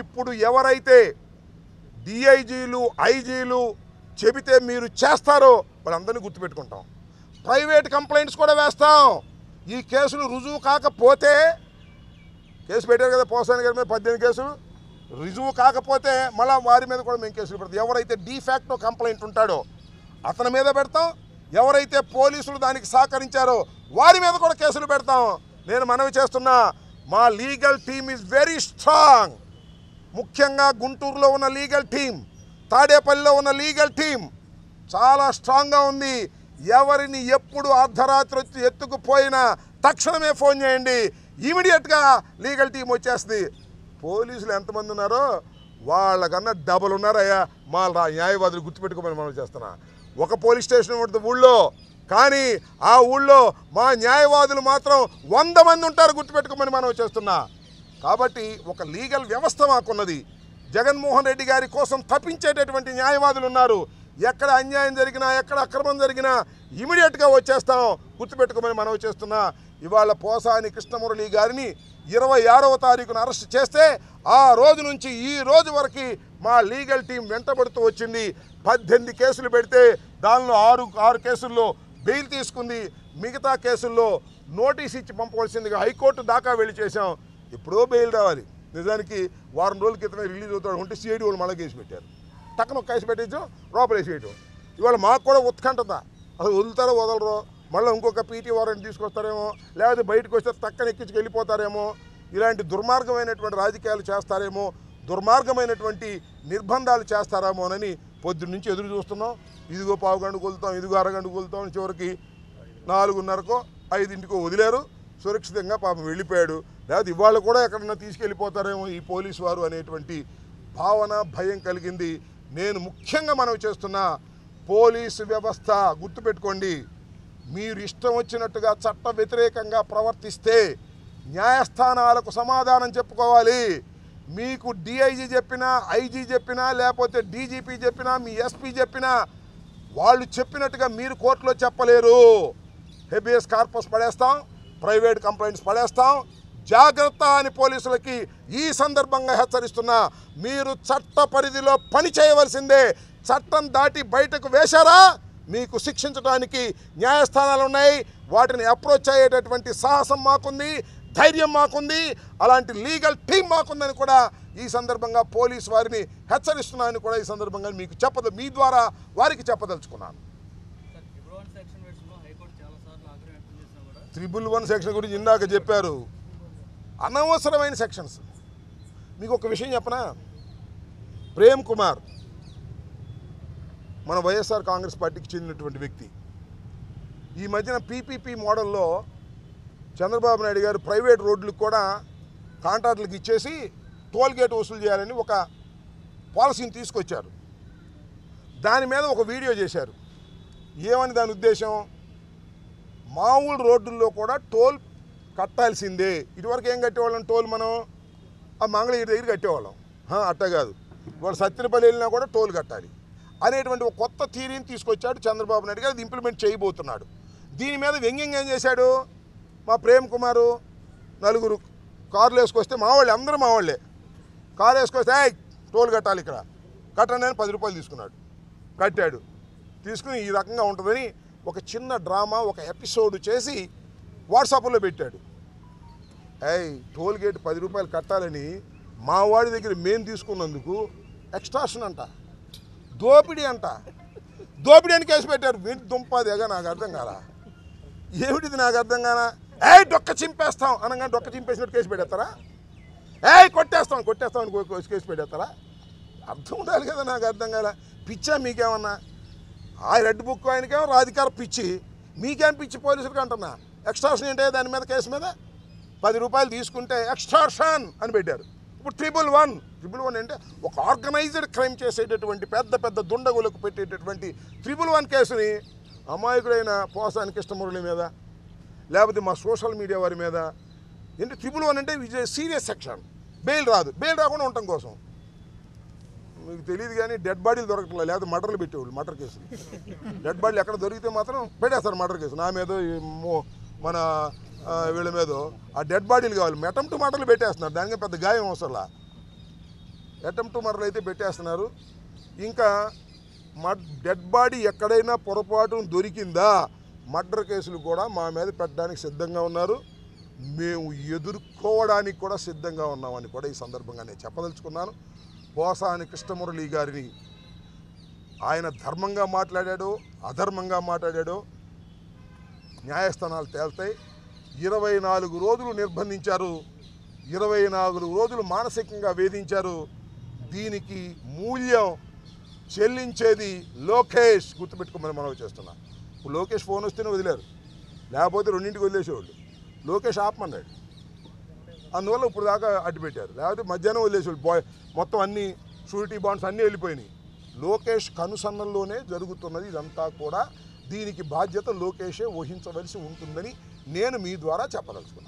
ఇప్పుడు ఎవరైతే డిఐజీలు ఐజీలు చెబితే మీరు చేస్తారో వాళ్ళందరినీ గుర్తుపెట్టుకుంటాం. ప్రైవేట్ కంప్లైంట్స్ కూడా వేస్తాం. ఈ కేసులు రుజువు కాకపోతే, కేసు పెట్టారు కదా పోసాని గారి మీద 18 కేసులు, రుజువు కాకపోతే మళ్ళీ వారి మీద కూడా మేము కేసులు పెడతాం. ఎవరైతే డీఫాక్టో కంప్లైంట్ ఉంటాడో అతని మీద పెడతాం. ఎవరైతే పోలీసులు దానికి సహకరించారో వారి మీద కూడా కేసులు పెడతాం. నేను మనవి చేస్తున్నా, మా legal team is very strong. ముఖ్యంగా గుంటూరులో ఉన్న లీగల్ టీం, తాడేపల్లిలో ఉన్న లీగల్ టీం చాలా స్ట్రాంగ్గా ఉంది. ఎవరిని ఎప్పుడు అర్ధరాత్రి వచ్చి ఎత్తుకుపోయినా తక్షణమే ఫోన్ చేయండి, ఇమీడియట్గా లీగల్ టీం వచ్చేస్తుంది. పోలీసులు ఎంతమంది ఉన్నారో వాళ్ళకన్నా డబుల్ ఉన్నారయ్యా మా న్యాయవాదులు, గుర్తుపెట్టుకోమని మనం చేస్తున్నా. ఒక పోలీస్ స్టేషన్ ఉంటుంది ఊళ్ళో, కానీ ఆ ఊళ్ళో మా న్యాయవాదులు మాత్రం 100 మంది ఉంటారు, గుర్తుపెట్టుకోమని మనం చేస్తున్నా. కాబట్టి ఒక లీగల్ వ్యవస్థ మాకున్నది. జగన్మోహన్ రెడ్డి గారి కోసం తప్పించేటటువంటి న్యాయవాదులు ఉన్నారు. ఎక్కడ అన్యాయం జరిగినా, ఎక్కడ అక్రమం జరిగినా ఇమీడియట్గా వచ్చేస్తాం, గుర్తుపెట్టుకోమని మనం చేస్తున్నా. ఇవాళ పోసాని కృష్ణమురళి గారిని 26వ తారీఖున అరెస్ట్ చేస్తే ఆ రోజు నుంచి ఈ రోజు వరకు మా లీగల్ టీం వెంటబడుతూ వచ్చింది. 18 కేసులు పెడితే దానిలో 6 కేసుల్లో బెయిల్ తీసుకుంది. మిగతా కేసుల్లో నోటీస్ ఇచ్చి పంపవలసిందిగా హైకోర్టు దాకా వెళ్ళి చేశాం. ఎప్పుడో బెయిల్ రావాలి. నిజానికి వారం రోజుల క్రితమే రిలీజ్ అవుతాడు ఉంటే సిఐడి వాళ్ళు మళ్ళీ కేసు పెట్టారు. టక్కన ఒక కేసు పెట్టించాం, లోపలేసేయటం. ఇవాళ మాకు కూడా ఉత్కంఠత, అసలు వదులుతారో వదలరో, మళ్ళీ ఇంకొక పీటీ వారెంట్ తీసుకొస్తారేమో, లేకపోతే బయటకు వస్తే తక్కన ఎక్కించుకు వెళ్ళిపోతారేమో, ఇలాంటి దుర్మార్గమైనటువంటి రాజకీయాలు చేస్తారేమో, దుర్మార్గమైనటువంటి నిర్బంధాలు చేస్తారేమోనని పొద్దున్న నుంచి ఎదురు చూస్తున్నాం. ఇదిగో పావుగంటకు వెళ్తాం, ఇదిగో అరగంటకు వెళ్తాం, చివరికి 4:30కో 5ంటికో వదిలేరు. సురక్షితంగా పాపం వెళ్ళిపోయాడు. లేకపోతే ఇవాళ కూడా ఎక్కడన్నా తీసుకెళ్ళిపోతారేమో ఈ పోలీసు వారు అనేటువంటి భావన, భయం కలిగింది. నేను ముఖ్యంగా మనవి చేస్తున్నా, పోలీసు వ్యవస్థ గుర్తుపెట్టుకోండి, మీరు ఇష్టం వచ్చినట్టుగా చట్ట వ్యతిరేకంగా ప్రవర్తిస్తే న్యాయస్థానాలకు సమాధానం చెప్పుకోవాలి. మీకు డిఐజీ చెప్పినా, ఐజీ చెప్పినా, లేకపోతే డీజీపీ చెప్పినా, మీ ఎస్పీ చెప్పినా వాళ్ళు చెప్పినట్టుగా మీరు కోర్టులో చెప్పలేరు. హెబియస్ కార్పస్ పడేస్తాం, ప్రైవేట్ కంప్లైంట్స్ పడేస్తాం. జాగ్రత్త అని పోలీసులకి ఈ సందర్భంగా హెచ్చరిస్తున్నా. మీరు చట్ట పరిధిలో పని చేయవలసిందే. చట్టం దాటి బయటకు వేశారా మీకు శిక్షించడానికి న్యాయస్థానాలు ఉన్నాయి. వాటిని అప్రోచ్ అయ్యేటటువంటి సాహసం మాకుంది, ధైర్యం మాకుంది, అలాంటి లీగల్ టీం మాకుందని కూడా ఈ సందర్భంగా పోలీసు వారిని హెచ్చరిస్తున్నానని కూడా ఈ సందర్భంగా మీకు మీ ద్వారా వారికి చెప్పదలుచుకున్నాను. 111 సెక్షన్ గురించి ఇందాక చెప్పారు, అనవసరమైన సెక్షన్స్. మీకు ఒక విషయం చెప్పనా, ప్రేమ్ కుమార్ మన వైఎస్ఆర్ కాంగ్రెస్ పార్టీకి చెందినటువంటి వ్యక్తి. ఈ మధ్యన పీపీపీ మోడల్లో చంద్రబాబు నాయుడు గారు ప్రైవేట్ రోడ్లకు కూడా కాంట్రాక్టులకు ఇచ్చేసి టోల్ గేట్ వసూలు చేయాలని ఒక పాలసీని తీసుకొచ్చారు. దాని మీద ఒక వీడియో చేశారు. ఏమని దాని ఉద్దేశం, మామూలు రోడ్డుల్లో కూడా టోల్ కట్టాల్సిందే. ఇదివరకు ఏం కట్టేవాళ్ళం, టోల్ మనం ఆ మంగళగిరి దగ్గర కట్టేవాళ్ళం. అట్ట కాదు, ఇవాళ సత్యనపల్లి వెళ్ళినా కూడా టోల్ కట్టాలి అనేటువంటి ఒక కొత్త థియరీని తీసుకొచ్చాడు చంద్రబాబు నాయుడు గారు. అది ఇంప్లిమెంట్ చేయబోతున్నాడు. దీని మీద వ్యంగ్యంగా ఏం చేశాడు, మా ప్రేమ్ కుమారు 4 కార్లు వేసుకొస్తే మావాళ్ళే, అందరూ మావాళ్ళే, కారు వేసుకొస్తే టోల్ కట్టాలి ఇక్కడ కట్టండి అని 10 రూపాయలు తీసుకున్నాడు. కట్టాడు. తీసుకుని ఈ రకంగా ఉంటుందని ఒక చిన్న డ్రామా, ఒక ఎపిసోడ్ చేసి వాట్సాప్లో పెట్టాడు. టోల్ గేట్ 10 రూపాయలు కట్టాలని మా వాడి దగ్గర మేము తీసుకున్నందుకు ఎక్స్ట్రాషన్ అంట, దోపిడీ అంట. దోపిడీ అని కేసు పెట్టారు. వీటి దుంపదేగా నాకు అర్థం కాలా, ఏమిటిది నాకు అర్థం కానా. డొక్క చింపేస్తాం అనగా డొక్క చింపేసినట్టు కేసు పెట్టేస్తారా, కొట్టేస్తాం అని కేసు పెట్టేస్తారా? అర్థం ఉండాలి కదా, నాకు అర్థం కాల. పిచ్చా మీకేమన్నా? ఆ రెడ్ బుక్ ఆయనకేమో రాధికార పిచ్చి, మీకేం పిచ్చి పోలీసులకు అంటున్నా. ఎక్స్ట్రాషన్ ఏంటే దాని మీద, కేసు మీద 10 రూపాయలు తీసుకుంటే ఎక్స్ట్రాషన్ అని పెట్టారు. ఇప్పుడు 111 అంటే ఒక ఆర్గనైజ్డ్ క్రైమ్ చేసేటటువంటి పెద్ద పెద్ద దుండగులకు పెట్టేటటువంటి 111 కేసుని అమాయకుడైన పోసాని కృష్ణమురళి మీద, లేకపోతే మా సోషల్ మీడియా వారి మీద ఏంటి 111 అంటే సీరియస్ సెక్షన్. బెయిల్ రాదు, బెయిల్ రాకుండా ఉండటం కోసం. మీకు తెలియదు కానీ డెడ్ బాడీలు దొరకట్లేదు, లేకపోతే మర్డర్లు పెట్టేవాళ్ళు, మర్డర్ కేసులు. డెడ్ బాడీలు ఎక్కడ దొరికితే మాత్రం పెట్టేస్తారు మర్డర్ కేసు. నా మీద మన వీళ్ళ మీద ఆ డెడ్ బాడీలు కావాలి, అటెంప్ట్ మర్డర్లు పెట్టేస్తున్నారు. దానికి పెద్ద గాయం అవసరంలా. అటెంప్ట్ మర్డర్ అయితే పెట్టేస్తున్నారు. ఇంకా డెడ్ బాడీ ఎక్కడైనా పొరపాటు దొరికిందా మర్డర్ కేసులు కూడా మా మీద పెట్టడానికి సిద్ధంగా ఉన్నారు. మేము ఎదుర్కోవడానికి కూడా సిద్ధంగా ఉన్నామని కూడా ఈ సందర్భంగా నేను చెప్పదలుచుకున్నాను. పోసాని కృష్ణమురళి గారిని ఆయన ధర్మంగా మాట్లాడాడో అధర్మంగా మాట్లాడాడో న్యాయస్థానాలు తేల్తాయి. 24 రోజులు నిర్బంధించారు, 24 రోజులు మానసికంగా వేధించారు. దీనికి మూల్యం చెల్లించేది లోకేష్, గుర్తుపెట్టుకోమని మనవి చేస్తున్నా. ఇప్పుడు లోకేష్ ఫోన్ వస్తేనే వదిలేరు, లేకపోతే 2ంటికి వదిలేసేవాళ్ళు. లోకేష్ ఆపమన్నాడు, అందువల్ల ఇప్పుడు దాకా అడ్డుపెట్టారు. లేకపోతే మధ్యాహ్నం వదిలేసేవాళ్ళు. మొత్తం అన్ని షూరిటీ బాండ్స్ అన్నీ వెళ్ళిపోయినాయి. లోకేష్ కనుసన్నల్లోనే జరుగుతున్నది ఇదంతా కూడా. దీనికి బాధ్యత లోకేషే వహించవలసి ఉంటుందని నేను మీ ద్వారా చెప్పదలుచుకున్నాను.